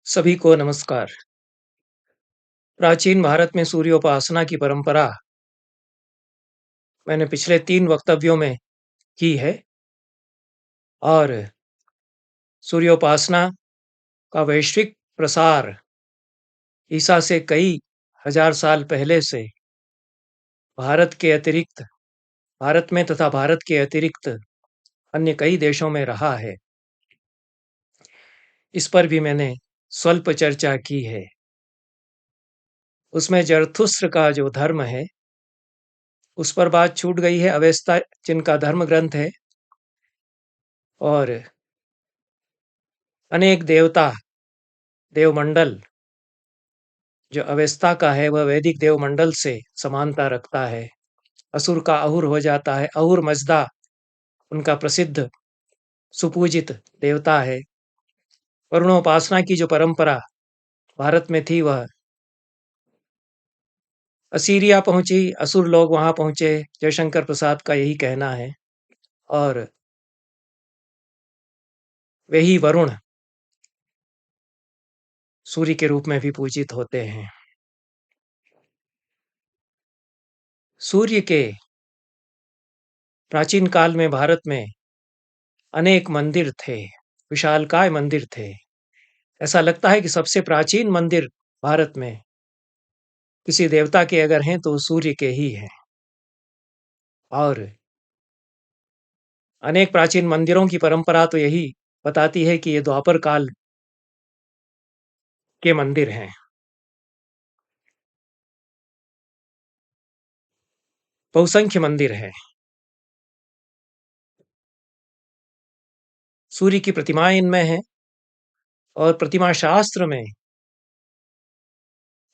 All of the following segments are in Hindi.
सभी को नमस्कार। प्राचीन भारत में सूर्योपासना की परंपरा मैंने पिछले 3 वक्तव्यों में की है और सूर्योपासना का वैश्विक प्रसार ईसा से कई हजार साल पहले से भारत के अतिरिक्त भारत में तथा भारत के अतिरिक्त अन्य कई देशों में रहा है। इस पर भी मैंने स्वल्प चर्चा की है। उसमें जरथुस्त्र का जो धर्म है, उस पर बात छूट गई है। अवेस्ता जिनका धर्म ग्रंथ है और अनेक देवता, देवमंडल जो अवेस्ता का है वह वैदिक देवमंडल से समानता रखता है। असुर का अहुर हो जाता है। अहुर मजदा उनका प्रसिद्ध सुपूजित देवता है। वरुणोपासना की जो परंपरा भारत में थी वह असीरिया पहुंची, असुर लोग वहां पहुंचे, जयशंकर प्रसाद का यही कहना है। और वही वरुण सूर्य के रूप में भी पूजित होते हैं। सूर्य के प्राचीन काल में भारत में अनेक मंदिर थे, विशालकाय मंदिर थे। ऐसा लगता है कि सबसे प्राचीन मंदिर भारत में किसी देवता के अगर हैं तो सूर्य के ही हैं। और अनेक प्राचीन मंदिरों की परंपरा तो यही बताती है कि ये द्वापर काल के मंदिर हैं। बहुसंख्य मंदिर हैं। सूर्य की प्रतिमाएं इनमें हैं और प्रतिमा शास्त्र में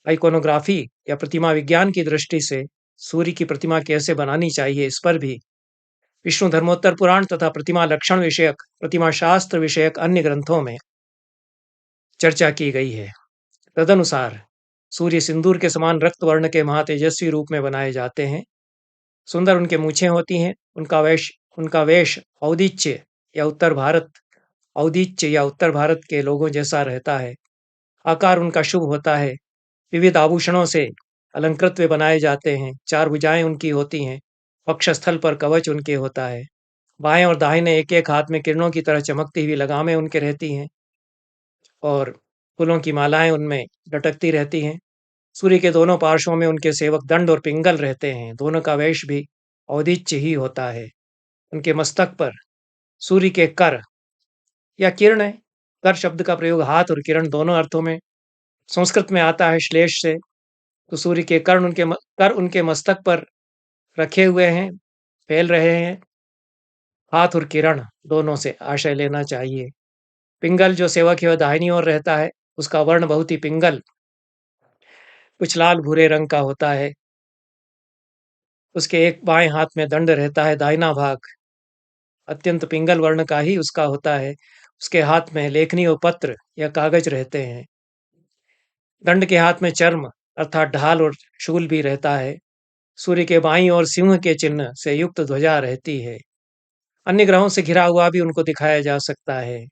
आइकोनोग्राफी या प्रतिमा विज्ञान की दृष्टि से सूर्य की प्रतिमा कैसे बनानी चाहिए, इस पर भी विष्णु धर्मोत्तर पुराण तथा प्रतिमा लक्षण विषयक, प्रतिमा शास्त्र विषयक अन्य ग्रंथों में चर्चा की गई है। तदनुसार सूर्य सिंदूर के समान रक्त वर्ण के महातेजस्वी रूप में बनाए जाते हैं। सुंदर उनके मूछें होती हैं। उनका वेश औदिच्य या उत्तर भारत के लोगों जैसा रहता है। आकार उनका शुभ होता है। विविध आभूषणों से अलंकृत वे बनाए जाते हैं। 4 भुजाएं उनकी होती हैं। वक्षस्थल पर कवच उनके होता है। बाएं और दाहिने एक-एक हाथ में किरणों की तरह चमकती हुई लगामें उनके रहती हैं और फूलों की मालाएं उनमें लटकती रहती हैं। सूर्य के दोनों पार्श्वों में उनके सेवक दंड और पिंगल रहते हैं। दोनों का वेश भी औदिच्य ही होता है। उनके मस्तक पर सूर्य के कर या किरण है। कर शब्द का प्रयोग हाथ और किरण दोनों अर्थों में संस्कृत में आता है श्लेष से। तो सूर्य के कर उनके मस्तक पर रखे हुए हैं, फैल रहे हैं। हाथ और किरण दोनों से आशय लेना चाहिए। पिंगल जो सेवक है वह दाहिनी ओर रहता है। उसका वर्ण बहुत ही पिंगल, कुछ लाल भूरे रंग का होता है। उसके एक बाएं हाथ में दंड रहता है। दाहिना भाग अत्यंत पिंगल वर्ण का ही उसका होता है। उसके हाथ में लेखनी और पत्र या कागज रहते हैं। दंड के हाथ में चर्म अर्थात ढाल और शूल भी रहता है। सूर्य के बाईं ओर सिंह के चिन्ह से युक्त ध्वजा रहती है। अन्य ग्रहों से घिरा हुआ भी उनको दिखाया जा सकता है।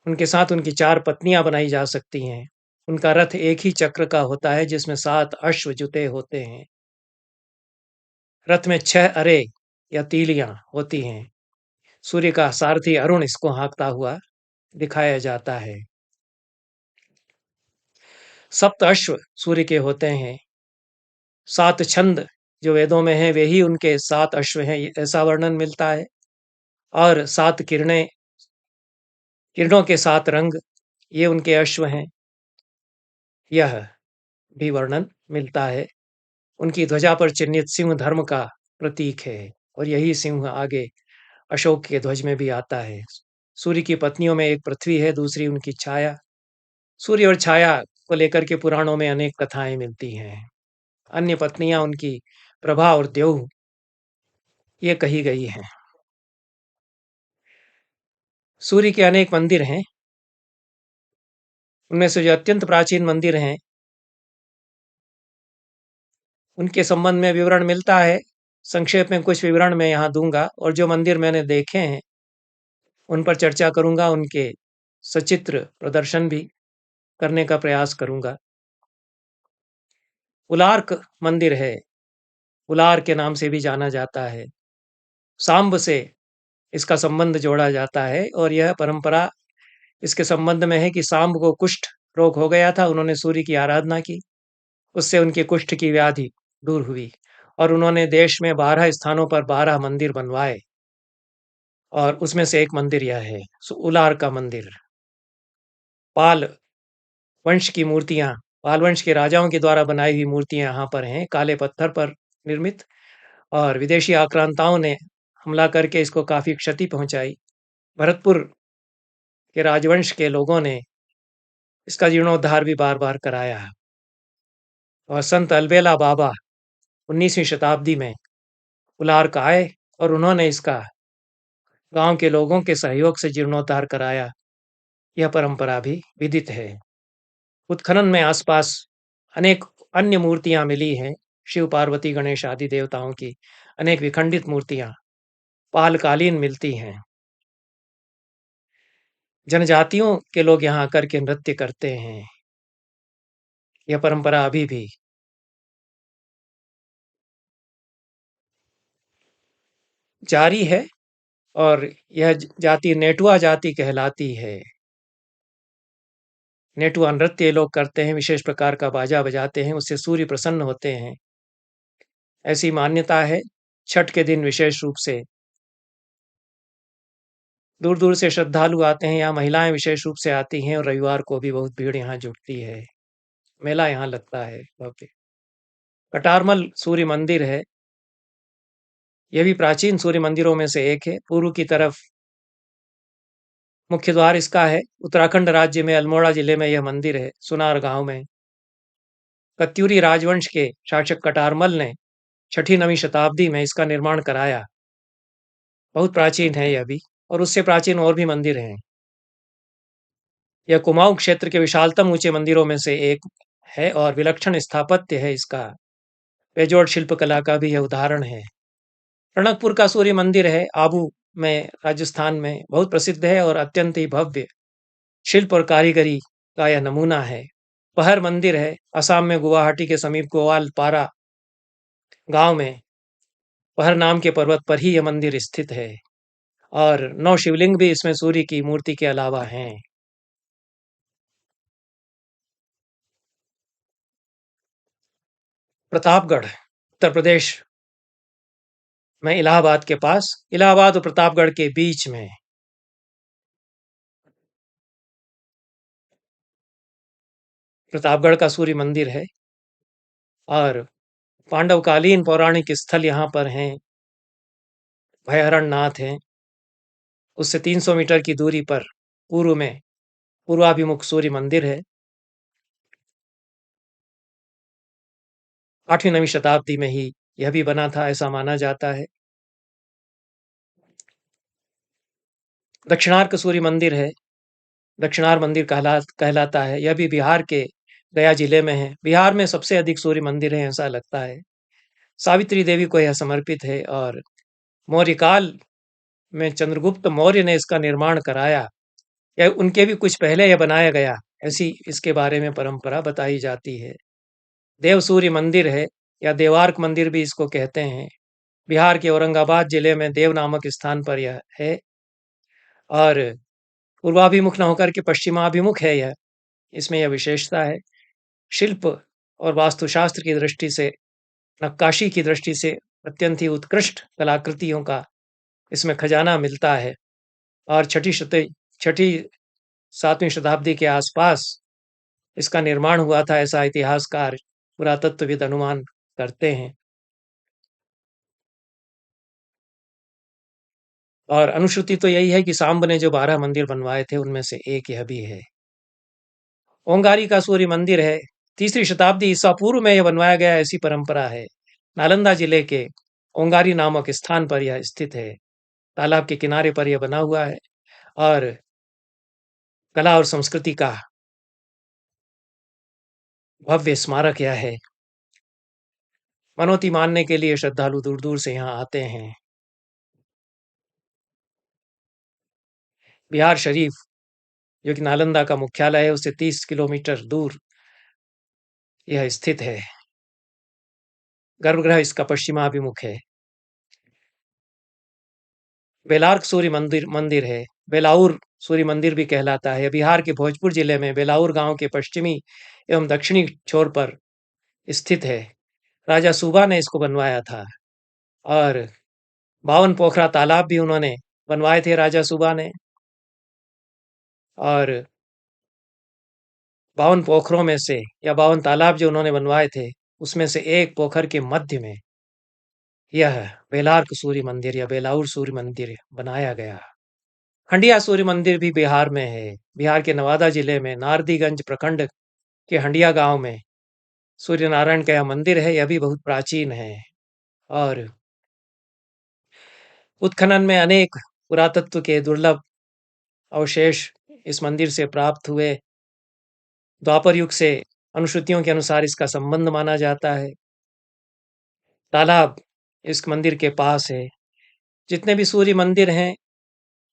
उनके साथ उनकी 4 पत्नियां बनाई जा सकती हैं। उनका रथ एक ही चक्र का होता है जिसमें 7 अश्व जुते होते हैं। रथ में 6 अरे या तीलियां होती हैं। सूर्य का सारथी अरुण इसको हाँकता हुआ दिखाया जाता है। 7 अश्व सूर्य के होते हैं। 7 छंद जो वेदों में हैं वे ही उनके 7 अश्व हैं, ऐसा वर्णन मिलता है। और 7 किरणों के 7 रंग ये उनके अश्व हैं, यह भी वर्णन मिलता है। उनकी ध्वजा पर चिन्हित सिंह धर्म का प्रतीक है और यही सिंह आगे अशोक के ध्वज में भी आता है। सूर्य की पत्नियों में एक पृथ्वी है, दूसरी उनकी छाया। सूर्य और छाया को लेकर के पुराणों में अनेक कथाएं मिलती हैं। अन्य पत्नियां उनकी प्रभा और द्यौः ये कही गई हैं। सूर्य के अनेक मंदिर हैं। उनमें से जो अत्यंत प्राचीन मंदिर हैं उनके संबंध में विवरण मिलता है। संक्षेप में कुछ विवरण मैं यहाँ दूंगा और जो मंदिर मैंने देखे हैं उन पर चर्चा करूंगा, उनके सचित्र प्रदर्शन भी। करने का प्रयास करूँगा। उलार्क मंदिर है, उलार के नाम से भी जाना जाता है। सांब से इसका संबंध जोड़ा जाता है और यह परंपरा इसके संबंध में है कि सांब को कुष्ठ रोग हो गया था, उन्होंने सूर्य की आराधना की, उससे उनके कुष्ठ की व्याधि दूर हुई और उन्होंने देश में 12 स्थानों पर 12 मंदिर बनवाए और उसमें से एक मंदिर यह है, उलार का मंदिर। पाल वंश की मूर्तियां, पाल वंश के राजाओं के द्वारा बनाई हुई मूर्तियां यहाँ पर हैं, काले पत्थर पर निर्मित, और विदेशी आक्रांताओं ने हमला करके इसको काफी क्षति पहुंचाई। भरतपुर के राजवंश के लोगों ने इसका जीर्णोद्धार भी बार-बार कराया है और संत अलबेला बाबा 19वीं शताब्दी में उलार का आए और उन्होंने इसका गांव के लोगों के सहयोग से जीर्णोद्धार कराया। यह परंपरा भी विदित है। उत्खनन में आसपास अनेक अन्य मूर्तियां मिली हैं, शिव पार्वती गणेश आदि देवताओं की अनेक विखंडित मूर्तियां पालकालीन मिलती हैं। जनजातियों के लोग यहाँ आकर के नृत्य करते हैं। यह परंपरा अभी भी जारी है और यह जाति नेटुआ जाति कहलाती है। नेटुआ नृत्य ये लोग करते हैं, विशेष प्रकार का बाजा बजाते हैं, उससे सूर्य प्रसन्न होते हैं, ऐसी मान्यता है। छठ के दिन विशेष रूप से दूर दूर से श्रद्धालु आते हैं, यहाँ महिलाएं विशेष रूप से आती हैं और रविवार को भी बहुत भीड़ यहाँ जुटती है। मेला यहाँ लगता है भव्य। कटारमल सूर्य मंदिर है, यह भी प्राचीन सूर्य मंदिरों में से एक है। पूर्व की तरफ मुख्य द्वार इसका है। उत्तराखंड राज्य में अल्मोड़ा जिले में यह मंदिर है, सुनार गांव में। कत्यूरी राजवंश के शासक कटारमल ने 6ठी-9वीं शताब्दी में इसका निर्माण कराया। बहुत प्राचीन है यह भी, और उससे प्राचीन और भी मंदिर हैं। यह कुमाऊं क्षेत्र के विशालतम ऊंचे मंदिरों में से एक है और विलक्षण स्थापत्य है इसका। बेजोड़ शिल्पकला का भी यह उदाहरण है। रणकपुर का सूर्य मंदिर है, आबू में, राजस्थान में, बहुत प्रसिद्ध है और अत्यंत ही भव्य शिल्प और कारीगरी का यह नमूना है। पहर मंदिर है, असम में गुवाहाटी के समीप गोवालपारा गांव में पहर नाम के पर्वत पर ही यह मंदिर स्थित है और 9 शिवलिंग भी इसमें सूर्य की मूर्ति के अलावा हैं। प्रतापगढ़ उत्तर प्रदेश में, इलाहाबाद के पास, इलाहाबाद और प्रतापगढ़ के बीच में प्रतापगढ़ का सूर्य मंदिर है और पांडवकालीन पौराणिक स्थल यहाँ पर हैं। भयहरण नाथ हैं, उससे 300 मीटर की दूरी पर पूर्व में पूर्वाभिमुख सूर्य मंदिर है। 8वीं-9वीं शताब्दी में ही यह भी बना था, ऐसा माना जाता है। दक्षिणार्क सूर्य मंदिर है, दक्षिणार्क मंदिर कहलाता है। यह भी बिहार के गया जिले में है। बिहार में सबसे अधिक सूर्य मंदिर है, ऐसा लगता है। सावित्री देवी को यह समर्पित है और मौर्यकाल में चंद्रगुप्त मौर्य ने इसका निर्माण कराया या उनके भी कुछ पहले यह बनाया गया, ऐसी इसके बारे में परंपरा बताई जाती है। देव सूर्य मंदिर है या देवार्क मंदिर भी इसको कहते हैं। बिहार के औरंगाबाद जिले में देव नामक स्थान पर यह है और पूर्वाभिमुख न होकर के पश्चिमाभिमुख है यह, इसमें यह विशेषता है। शिल्प और वास्तुशास्त्र की दृष्टि से, नक्काशी की दृष्टि से अत्यंत ही उत्कृष्ट कलाकृतियों का इसमें खजाना मिलता है और छठी 7वीं शताब्दी के आसपास इसका निर्माण हुआ था, ऐसा इतिहासकार पुरातत्वविद अनुमान करते हैं। और अनुश्रुति तो यही है कि सांब ने जो 12 मंदिर बनवाए थे उनमें से एक यह भी है। ओंगारी का सूर्य मंदिर है, 3री शताब्दी ईसा पूर्व में यह बनवाया गया, ऐसी परंपरा है। नालंदा जिले के ओंगारी नामक स्थान पर यह स्थित है। तालाब के किनारे पर यह बना हुआ है और कला और संस्कृति का भव्य स्मारक यह है। मनौती मानने के लिए श्रद्धालु दूर दूर से यहाँ आते हैं। बिहार शरीफ जो कि नालंदा का मुख्यालय है, उससे 30 किलोमीटर दूर यह स्थित है। गर्भगृह इसका पश्चिमाभिमुख है। बेलार्क सूर्य मंदिर मंदिर है। बेलाउर सूर्य मंदिर भी कहलाता है। बिहार के भोजपुर जिले में बेलाउर गांव के पश्चिमी एवं दक्षिणी छोर पर स्थित है। राजा सूबा ने इसको बनवाया था और 52 पोखरा तालाब भी उन्होंने बनवाए थे राजा सूबा ने। और 52 पोखरों में से या 52 तालाब जो उन्होंने बनवाए थे, उसमें से एक पोखर के मध्य में यह बेलार्क सूर्य मंदिर या बेलाउर सूर्य मंदिर बनाया गया। हंडिया सूर्य मंदिर भी बिहार में है। बिहार के नवादा जिले में नारदीगंज प्रखंड के हंडिया गांव में सूर्य नारायण का यह मंदिर है। यह भी बहुत प्राचीन है और उत्खनन में अनेक पुरातत्व के दुर्लभ अवशेष इस मंदिर से प्राप्त हुए। द्वापर युग से अनुश्रुतियों के अनुसार इसका संबंध माना जाता है। तालाब इस मंदिर के पास है। जितने भी सूर्य मंदिर हैं,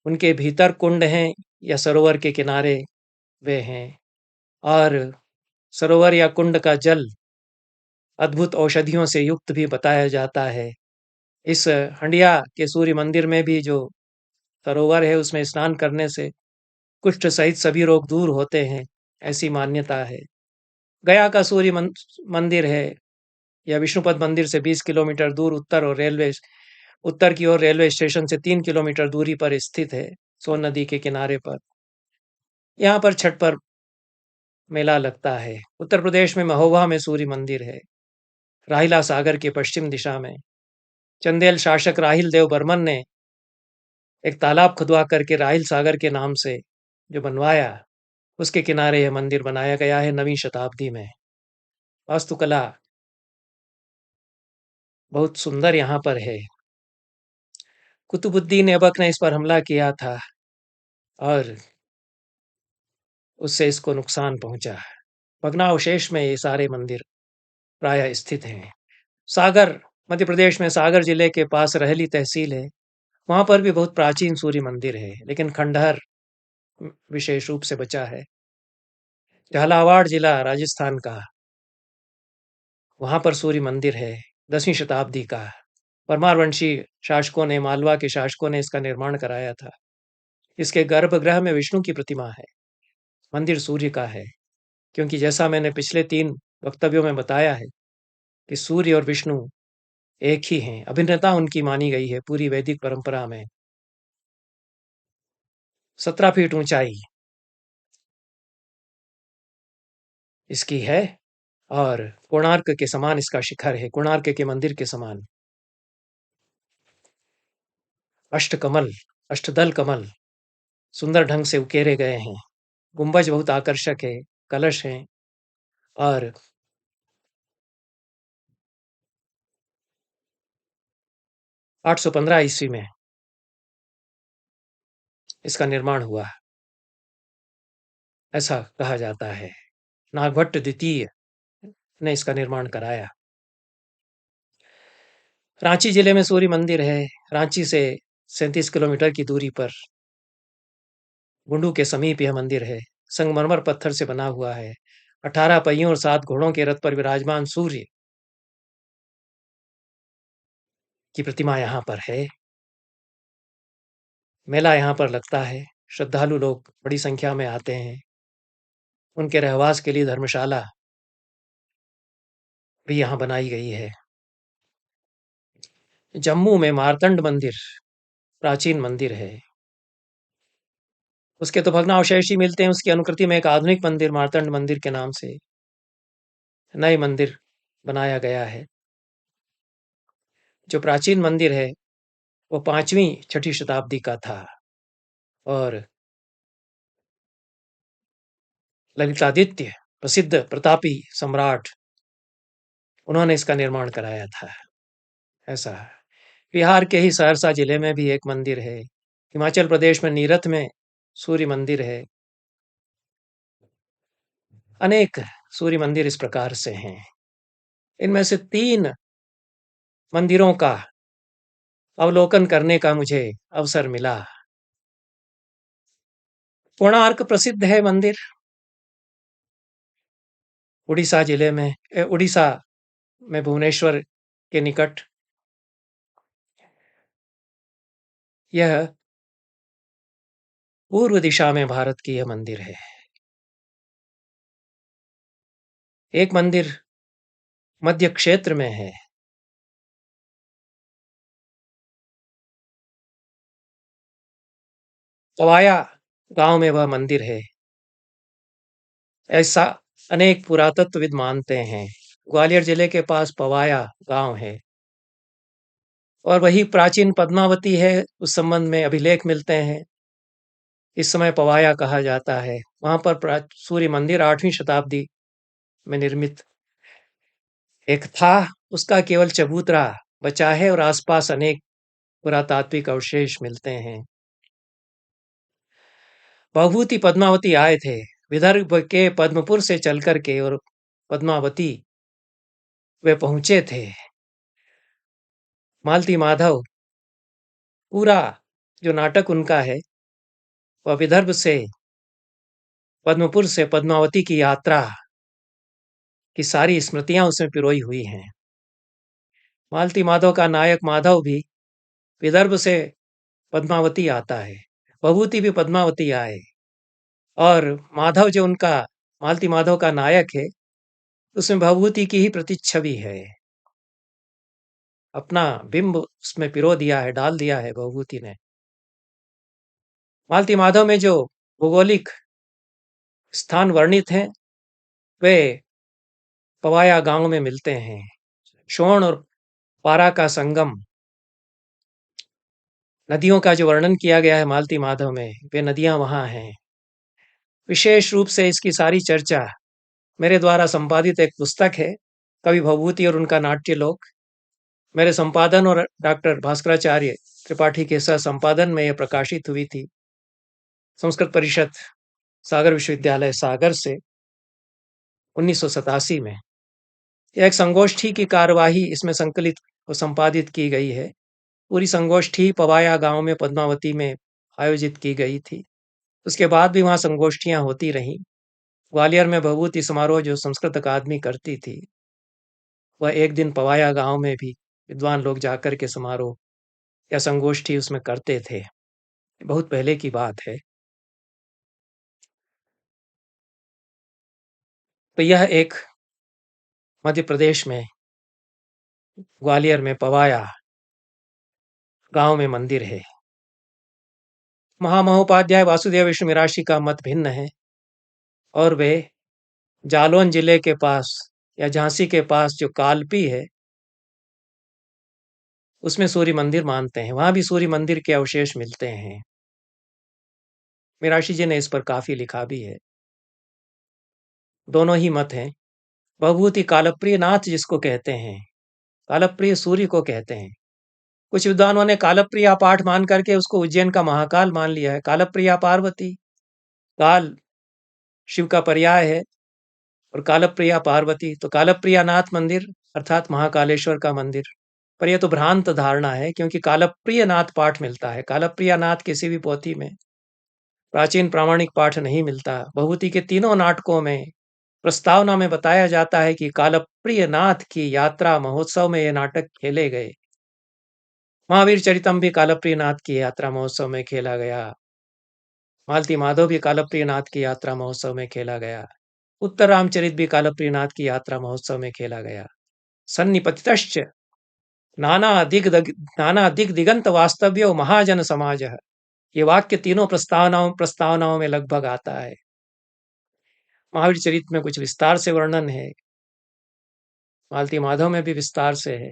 उनके भीतर कुंड हैं या सरोवर के किनारे वे हैं और सरोवर या कुंड का जल अद्भुत औषधियों से युक्त भी बताया जाता है। इस हंडिया के सूर्य मंदिर में भी जो सरोवर है, उसमें स्नान करने से कुष्ठ सहित सभी रोग दूर होते हैं, ऐसी मान्यता है। गया का सूर्य मंदिर है। यह विष्णुपद मंदिर से 20 किलोमीटर दूर उत्तर की ओर रेलवे स्टेशन से 3 किलोमीटर दूरी पर स्थित है, सोन नदी के किनारे पर। यहाँ पर छठ पर मेला लगता है। उत्तर प्रदेश में महोबा में सूर्य मंदिर है। राहिला सागर के पश्चिम दिशा में चंदेल शासक राहिल देव बर्मन ने एक तालाब खुदवा करके राहिल सागर के नाम से जो बनवाया, उसके किनारे यह मंदिर बनाया गया है 9वीं शताब्दी में। वास्तुकला बहुत सुंदर यहाँ पर है। कुतुबुद्दीन ऐबक ने इस पर हमला किया था और उससे इसको नुकसान पहुंचा। भग्नावशेष में ये सारे मंदिर प्रायः स्थित हैं। सागर, मध्य प्रदेश में सागर जिले के पास रहली तहसील है। वहां पर भी बहुत प्राचीन सूर्य मंदिर है, लेकिन खंडहर विशेष रूप से बचा है। झालावाड़ जिला राजस्थान का, वहां पर सूर्य मंदिर है, 10वीं शताब्दी का। परमार वंशी शासकों ने, मालवा के शासकों ने इसका निर्माण कराया था। इसके गर्भगृह में विष्णु की प्रतिमा है। मंदिर सूर्य का है, क्योंकि जैसा मैंने पिछले 3 वक्तव्यों में बताया है कि सूर्य और विष्णु एक ही हैं। अभिन्नता उनकी मानी गई है पूरी वैदिक परंपरा में। 17 फीट ऊंचाई इसकी है और कोणार्क के समान इसका शिखर है, कोणार्क के मंदिर के समान। अष्टकमल, अष्टदल कमल सुंदर ढंग से उकेरे गए हैं। गुंबज बहुत आकर्षक है, कलश हैं और 815 ईस्वी में इसका निर्माण हुआ, ऐसा कहा जाता है। नागभट्ट द्वितीय ने इसका निर्माण कराया। रांची जिले में सूर्य मंदिर है। रांची से 37 किलोमीटर की दूरी पर गुंडू के समीप यह मंदिर है। संगमरमर पत्थर से बना हुआ है। 18 पहियों और 7 घोड़ों के रथ पर विराजमान सूर्य की प्रतिमा यहाँ पर है। मेला यहाँ पर लगता है। श्रद्धालु लोग बड़ी संख्या में आते हैं। उनके रहवास के लिए धर्मशाला भी यहाँ बनाई गई है। जम्मू में मार्तंड मंदिर प्राचीन मंदिर है। उसके तो भग्नावशेष ही मिलते हैं। उसकी अनुकृति में एक आधुनिक मंदिर मार्तंड मंदिर के नाम से नए मंदिर बनाया गया है। जो प्राचीन मंदिर है वो 5वीं 6ठी शताब्दी का था और ललितादित्य, प्रसिद्ध प्रतापी सम्राट, उन्होंने इसका निर्माण कराया था। ऐसा है। बिहार के ही सहरसा जिले में भी एक मंदिर है। हिमाचल प्रदेश में नीरथ में सूर्य मंदिर है। अनेक सूर्य मंदिर इस प्रकार से हैं। इनमें से 3 मंदिरों का अवलोकन करने का मुझे अवसर मिला। कोणार्क प्रसिद्ध है मंदिर, उड़ीसा जिले में, उड़ीसा में भुवनेश्वर के निकट। यह पूर्व दिशा में भारत की यह मंदिर है। एक मंदिर मध्य क्षेत्र में है। पवाया गांव में वह मंदिर है, ऐसा अनेक पुरातत्वविद मानते हैं। ग्वालियर जिले के पास पवाया गांव है और वही प्राचीन पद्मावती है, उस संबंध में अभिलेख मिलते हैं। इस समय पवाया कहा जाता है। वहां पर सूर्य मंदिर 8वीं शताब्दी में निर्मित एक था। उसका केवल चबूतरा बचा है और आसपास अनेक पुरातात्विक अवशेष मिलते हैं। भभूति पद्मावती आए थे विदर्भ के पद्मपुर से चल करके, और पद्मावती वे पहुंचे थे। मालती माधव पूरा जो नाटक उनका है वह विदर्भ से, पद्मपुर से पद्मावती की यात्रा की सारी स्मृतियां उसमें पिरोई हुई हैं। मालती माधव का नायक माधव भी विदर्भ से पद्मावती आता है। भभूति भी पद्मावती आए, और माधव जो उनका, मालती माधव का नायक है, उसमें भभूति की ही प्रतिच्छवि है। अपना बिंब उसमें पिरो दिया है, डाल दिया है भभूति ने। मालती माधव में जो भौगोलिक स्थान वर्णित हैं वे पवाया गांव में मिलते हैं। शोण और पारा का संगम, नदियों का जो वर्णन किया गया है मालती माधव में, वे नदियां वहां हैं। विशेष रूप से इसकी सारी चर्चा मेरे द्वारा संपादित एक पुस्तक है, कवि भभूति और उनका नाट्य लोक। मेरे संपादन और डॉक्टर भास्कराचार्य त्रिपाठी के सह संपादन में यह प्रकाशित हुई थी संस्कृत परिषद सागर विश्वविद्यालय सागर से 1987 में। यह एक संगोष्ठी की कार्यवाही इसमें संकलित और संपादित की गई है। पूरी संगोष्ठी पवाया गांव में पद्मावती में आयोजित की गई थी। उसके बाद भी वहां संगोष्ठियां होती रहीं। ग्वालियर में भभूति समारोह जो संस्कृत अकादमी करती थी, वह एक दिन पवाया गांव में भी विद्वान लोग जाकर के समारोह या संगोष्ठी उसमें करते थे। बहुत पहले की बात है। तो यह एक मध्य प्रदेश में ग्वालियर में पवाया गांव में मंदिर है। महामहोपाध्याय वासुदेव विष्णु मिराशी का मत भिन्न है, और वे जालौन जिले के पास या झांसी के पास जो कालपी है उसमें सूर्य मंदिर मानते हैं। वहां भी सूर्य मंदिर के अवशेष मिलते हैं। मिराशी जी ने इस पर काफी लिखा भी है। दोनों ही मत हैं। भभूति कालप्रिय नाथ जिसको कहते हैं, कालप्रिय सूर्य को कहते हैं। कुछ विद्वानों ने कालप्रिया पाठ मान करके उसको उज्जैन का महाकाल मान लिया है। कालप्रिया पार्वती, काल शिव का पर्याय है और कालप्रिया पार्वती, तो कालप्रिया नाथ मंदिर अर्थात महाकालेश्वर का मंदिर। पर यह तो भ्रांत धारणा है, क्योंकि कालप्रिय नाथ पाठ मिलता है। कालप्रिया नाथ किसी भी पोथी में प्राचीन प्रामाणिक पाठ नहीं मिलता। भभूति के तीनों नाटकों में प्रस्तावना में बताया जाता है कि कालप्रिय नाथ की यात्रा महोत्सव में ये नाटक खेले गए। महावीर चरितम भी कालप्रिय नाथ की यात्रा महोत्सव में खेला गया। मालती माधव भी कालप्रिय नाथ की यात्रा महोत्सव में खेला गया। उत्तर रामचरित भी कालप्रिय नाथ की यात्रा महोत्सव में खेला गया। सन्निपतितश्च नाना दिग दिगंत वास्तव्यो महाजन समाज, ये वाक्य तीनों प्रस्तावनाओं में लगभग आता है। महावीर चरित में कुछ विस्तार से वर्णन है, मालती माधव में भी विस्तार से है।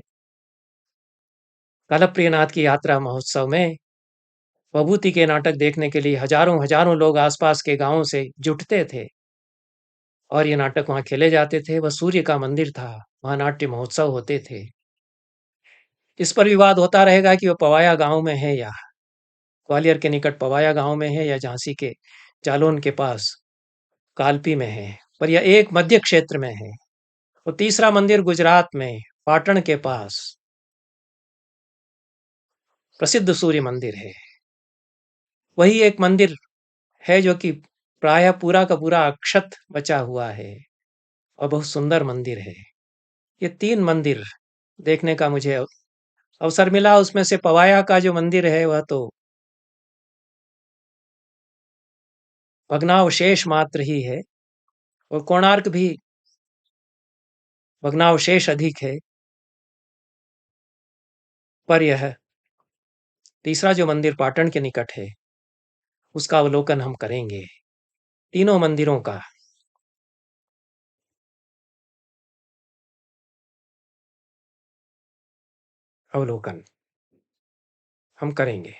कालप्रिय नाथ की यात्रा महोत्सव में भभूति के नाटक देखने के लिए हजारों हजारों लोग आसपास के गांवों से जुटते थे और ये नाटक वहां खेले जाते थे। वह सूर्य का मंदिर था, वहां नाट्य महोत्सव होते थे। इस पर विवाद होता रहेगा कि वह पवाया गांव में है या ग्वालियर के निकट पवाया गांव में है या झांसी के जालौन के पास कालपी में है, पर यह एक मध्य क्षेत्र में है। और तीसरा मंदिर गुजरात में पाटन के पास प्रसिद्ध सूर्य मंदिर है। वही एक मंदिर है जो कि प्रायः पूरा का पूरा अक्षत बचा हुआ है और बहुत सुंदर मंदिर है। ये 3 मंदिर देखने का मुझे अवसर मिला, उसमें से पवाया का जो मंदिर है वह तो भग्नावशेष मात्र ही है और कोणार्क भी भग्नावशेष अधिक है। पर यह तीसरा जो मंदिर पाटन के निकट है, उसका अवलोकन हम करेंगे। तीनों मंदिरों का अवलोकन हम करेंगे।